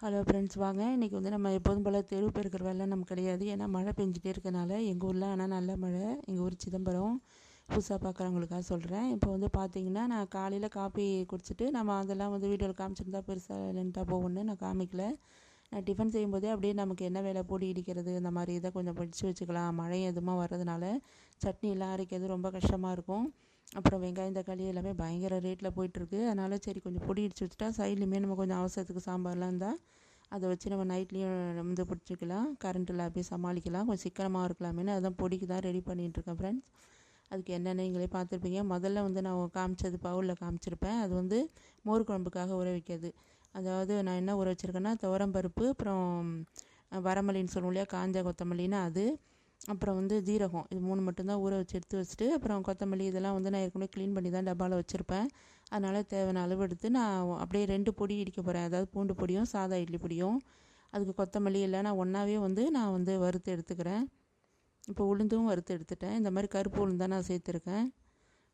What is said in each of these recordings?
Hello friends, வாங்க இன்றைக்கி வந்து நம்ம எப்போதும் போல் தெரு பெருக்கிற வேலை நமக்கு கிடையாது. ஏன்னா மழை பெஞ்சிட்டே இருக்கனால எங்கள் ஊரில். ஆனால் நல்ல மழை. எங்கள் ஊர் சிதம்பரம். புதுசாக பார்க்குறவங்களுக்காக சொல்கிறேன். இப்போ வந்து பார்த்திங்கன்னா, நான் காலையில் காஃபி குடிச்சிட்டு நம்ம அதெல்லாம் வந்து வீடியோவில் காமிச்சிருந்தா பெருசாக லென்ட்டாக போகும்னு நான் காமிக்கல. நான் டிஃபன் செய்யும்போதே அப்படியே நமக்கு என்ன வேலை பொடி இடிக்கிறது இந்த மாதிரி இதை கொஞ்சம் படித்து வச்சுக்கலாம். மழை எதுவுமா வர்றதுனால சட்னி எல்லாம் அரைக்கிறது ரொம்ப கஷ்டமாக இருக்கும். அப்புறம் வெங்காயம் தக்காளி எல்லாமே பயங்கர ரேட்டில் போயிட்டுருக்கு. அதனால் சரி கொஞ்சம் பொடி இடித்து வச்சுட்டா சைட்லேயுமே நம்ம கொஞ்சம் அவசரத்துக்கு சாம்பார்லாம் இருந்தால் அதை வச்சு நம்ம நைட்லேயும் வந்து பிடிச்சிக்கலாம். கரண்ட்டில் அப்படியே சமாளிக்கலாம். கொஞ்சம் சிக்கனமாக இருக்கலாமேன்னு அதான் பொடிக்கு தான் ரெடி பண்ணிகிட்ருக்கேன் ஃப்ரெண்ட்ஸ். அதுக்கு என்னென்ன நீங்களே பார்த்துருப்பீங்க. முதல்ல வந்து நான் காமிச்சது பவுலில் காமிச்சிருப்பேன். அது வந்து மோர் குழம்புக்காக ஊற வைக்கிறது. அதாவது நான் என்ன ஊற வச்சுருக்கேன்னா, துவரம்பருப்பு, அப்புறம் வரமல்லின்னு சொல்லுவோம் இல்லையா, காஞ்ச கொத்தமல்லின்னு அது, அப்புறம் வந்து ஜீரகம், இது 3 மட்டும்தான் ஊற வச்சு எடுத்து வச்சுட்டு, அப்புறம் கொத்தமல்லி இதெல்லாம் வந்து நான் ஏற்கனவே க்ளீன் பண்ணி தான் டப்பாவில் வச்சுருப்பேன். அதனால் தேவையான அளவு எடுத்து நான் அப்படியே 2 பொடி இடிக்க போகிறேன். அதாவது பூண்டு பொடியும் சாதா இட்லி பொடியும். அதுக்கு கொத்தமல்லி எல்லாம் நான் ஒன்றாவே வந்து நான் வந்து வறுத்து எடுத்துக்கிறேன். இப்போ உளுந்தும் வறுத்து எடுத்துட்டேன். இந்த மாதிரி கருப்பு உளுந்து தான் நான் சேர்த்துருக்கேன்.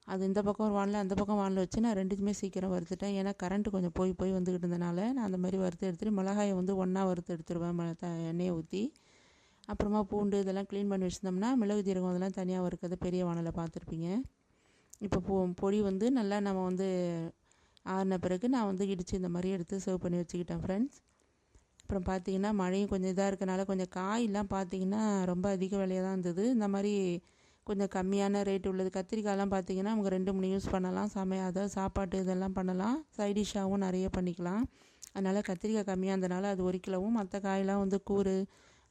அது இந்த பக்கம் வானில் அந்த பக்கம் வானில் வச்சு நான் ரெண்டுத்துமே சீக்கிரம் வறுத்துட்டேன். ஏன்னா கரண்ட்டு கொஞ்சம் போய் வந்துக்கிட்டு இருந்தனால நான் அந்த மாதிரி வறுத்து எடுத்துகிட்டு மிளகாயை வந்து ஒன்றா வறுத்து எடுத்துருவேன் எண்ணெயை ஊற்றி. அப்புறமா பூண்டு இதெல்லாம் க்ளீன் பண்ணி வச்சுருந்தோம்னா மிளகு ஜீரகம் அதெல்லாம் தனியாக வறுக்கிறது பெரிய வானலில் பார்த்துருப்பீங்க. இப்போ பொடி வந்து நல்லா நம்ம வந்து ஆறின பிறகு நான் வந்து இடித்து இந்த மாதிரி எடுத்து சர்வ் பண்ணி வச்சுக்கிட்டேன் ஃப்ரெண்ட்ஸ். அப்புறம் பார்த்திங்கன்னா மழையும் கொஞ்சம் இதாக இருக்கனால கொஞ்சம் காயெல்லாம் பார்த்திங்கன்னா ரொம்ப அதிக விலையாக தான் இருந்தது. இந்த மாதிரி கொஞ்சம் கம்மியான ரேட் உள்ளது கத்திரிக்காயெலாம் பார்த்திங்கன்னா நமக்கு 2-3 யூஸ் பண்ணலாம். அதாவது சாப்பாட்டு இதெல்லாம் பண்ணலாம். சைடிஷ்ஷாகவும் நிறைய பண்ணிக்கலாம். அதனால் கத்திரிக்காய் கம்மியாக இருந்தனால அது 1 கிலோவும், மற்ற காயெல்லாம் வந்து கூறு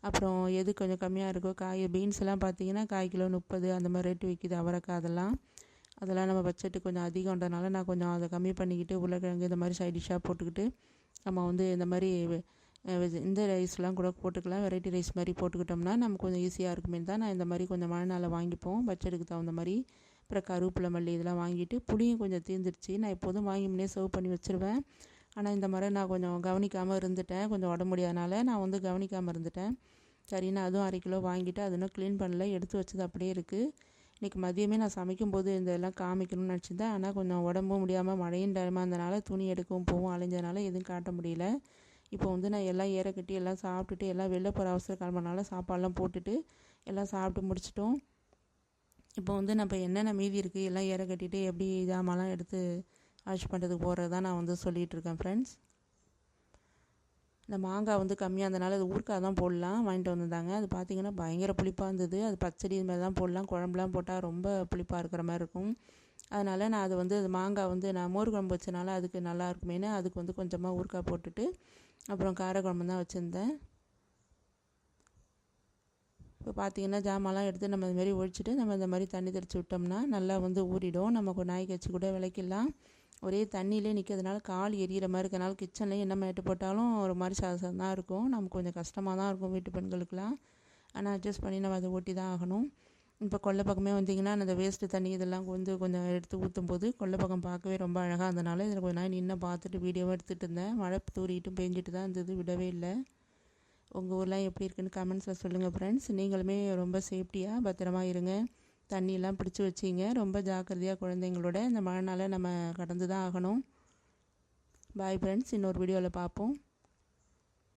அப்புறம் எது கொஞ்சம் கம்மியாக இருக்கோ காய் பீன்ஸ் எல்லாம் பார்த்திங்கன்னா கால் கிலோ 30 அந்த மாதிரி ரேட்டு விற்கிது. அவரைக்காய் அதெல்லாம் நம்ம பட்ஜெட்டு கொஞ்சம் அதிகம்ன்றனால நான் கொஞ்சம் அதை கம்மி பண்ணிக்கிட்டு உருளைக்கிழங்கு இந்த மாதிரி சைடிஷ்ஷாக போட்டுக்கிட்டு நம்ம வந்து இந்த மாதிரி இந்த ரைஸ்லாம் கூட போட்டுக்கலாம். வெரைட்டி ரைஸ் மாதிரி போட்டுக்கிட்டோம்னா நமக்கு கொஞ்சம் ஈஸியாக இருக்குமே தான் நான் இந்த மாதிரி கொஞ்சம் மழை நாளில் வாங்கிப்போம் பட்ஜெட்டுக்கு தகுந்த மாதிரி. அப்புறம் கருவேப்பிலை மல்லி இதெல்லாம் வாங்கிட்டு புளியும் கொஞ்சம் தீர்ந்துருச்சு. நான் எப்போதும் வாங்கி முன்னே சர்வ் பண்ணி வச்சுருவேன். ஆனால் இந்த மாதிரி நான் கொஞ்சம் கவனிக்காமல் இருந்துட்டேன். கொஞ்சம் உடம்பு முடியாதனால நான் வந்து கவனிக்காமல் இருந்துட்டேன். சரி, நான் அதுவும் 1/2 கிலோ வாங்கிட்டு அது இன்னும் க்ளீன் பண்ணல, எடுத்து வச்சது அப்படியே இருக்குது. இன்றைக்கி மதியமே நான் சமைக்கும்போது இதெல்லாம் காமிக்கணும்னு நினச்சிருந்தேன். ஆனால் கொஞ்சம் உடம்பும் முடியாமல் மழையும் டைமாக இருந்தனால துணி எடுக்கவும் போகவும் அலைஞ்சதுனால எதுவும் காட்ட முடியல. இப்போ வந்து நான் எல்லாம் ஏற கட்டி எல்லாம் சாப்பிட்டுட்டு எல்லாம் வெளில போகிற அவசர கிளம்புறனால சாப்பாடெலாம் போட்டுட்டு எல்லாம் சாப்பிட்டு முடிச்சிட்டோம். இப்போ வந்து நம்ம என்னென்ன மீதி இருக்குது எல்லாம் ஏற கட்டிட்டு எப்படி ஜாமான்லாம் எடுத்து வாஷ் பண்ணுறதுக்கு போகிறது தான் நான் வந்து சொல்லிகிட்ருக்கேன் ஃப்ரெண்ட்ஸ். இந்த மாங்காய் வந்து கம்மியாக இருந்தனால அது ஊறுகாய் தான் போடலாம் வாங்கிட்டு வந்திருந்தாங்க. அது பார்த்திங்கன்னா பயங்கர புளிப்பாக இருந்தது. அது பச்சடி இது மாதிரி தான் போடலாம். குழம்புலாம் போட்டால் ரொம்ப புளிப்பாக இருக்கிற மாதிரி இருக்கும். அதனால் நான் அது வந்து அது மாங்காய் வந்து நான் மோர் குழம்பு வச்சனால அதுக்கு நல்லா இருக்குமேனு அதுக்கு வந்து கொஞ்சமாக ஊறுகாய் போட்டுட்டு அப்புறம் காரக்குழம்பு தான் வச்சுருந்தேன். இப்போ பார்த்திங்கன்னா ஜாமான்லாம் எடுத்து நம்ம இது மாதிரி ஒழிச்சிட்டு நம்ம இந்த மாதிரி தண்ணி தெளித்து விட்டோம்னா நல்லா வந்து ஊறிடும். நமக்கு நாய்க்கு வச்சு கூட விளக்கிடலாம். ஒரே தண்ணியிலே நிற்கிறதுனால கால் எரியிற மாதிரி இருக்கனால கிச்சன்லேயும் என்ன மேட்டு போட்டாலும் ஒரு மாதிரி சாதம் தான் இருக்கும். நமக்கு கொஞ்சம் கஷ்டமாக தான் இருக்கும் வீட்டு பெண்களுக்கெலாம். ஆனால் அட்ஜஸ்ட் பண்ணி நம்ம அதை ஓட்டி தான் ஆகணும். இப்போ கொல்லை பக்கமே வந்திங்கன்னா அந்த வேஸ்ட்டு தண்ணி இதெல்லாம் வந்து கொஞ்சம் எடுத்து ஊற்றும் போது கொல்லை பக்கம் பார்க்கவே ரொம்ப அழகாக இருந்தனால இதில் கொஞ்சம் நாள் நின்று பார்த்துட்டு வீடியோவும் எடுத்துகிட்டு இருந்தேன். மழை தூரிட்டும் பெஞ்சிட்டு தான் இருந்தது, விடவே இல்லை. உங்கள் ஊர்லாம் எப்படி இருக்குன்னு கமெண்ட்ஸில் சொல்லுங்கள் ஃப்ரெண்ட்ஸ். நீங்களுமே ரொம்ப சேஃப்டியாக பத்திரமா இருங்க. தண்ணியெல்லாம் பிடிச்சி வச்சிங்க. ரொம்ப ஜாக்கிரதையாக குழந்தைங்களோட இந்த மழைனால நம்ம கடந்து தான் ஆகணும். பாய் ஃப்ரெண்ட்ஸ், இன்னொரு வீடியோவில் பார்ப்போம்.